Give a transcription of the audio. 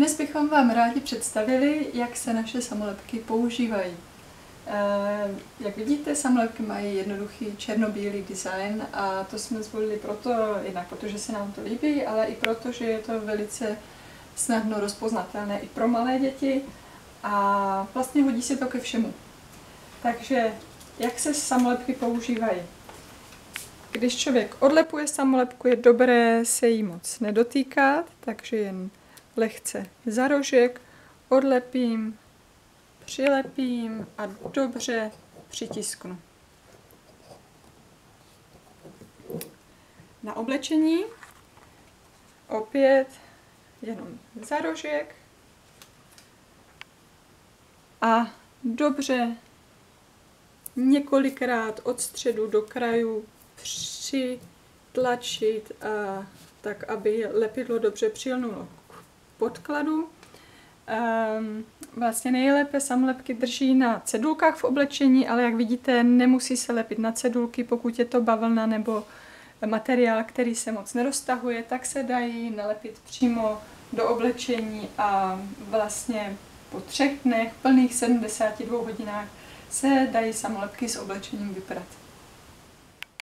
Dnes bychom vám rádi představili, jak se naše samolepky používají. Jak vidíte, samolepky mají jednoduchý černobílý design a to jsme zvolili jednak protože se nám to líbí, ale i proto, že je to velice snadno rozpoznatelné i pro malé děti a vlastně hodí se to ke všemu. Takže jak se samolepky používají? Když člověk odlepuje samolepku, je dobré se jí moc nedotýkat, takže jen lehce za rožek odlepím, přilepím a dobře přitisknu. Na oblečení opět jenom za rožek a dobře několikrát od středu do krajů přitlačit, tak aby lepidlo dobře přilnulo k podkladu. Vlastně nejlépe samolepky drží na cedulkách v oblečení, ale jak vidíte, nemusí se lepit na cedulky, pokud je to bavlna nebo materiál, který se moc neroztahuje, tak se dají nalepit přímo do oblečení a vlastně po 3 dnech, plných 72 hodinách, se dají samolepky s oblečením vyprat.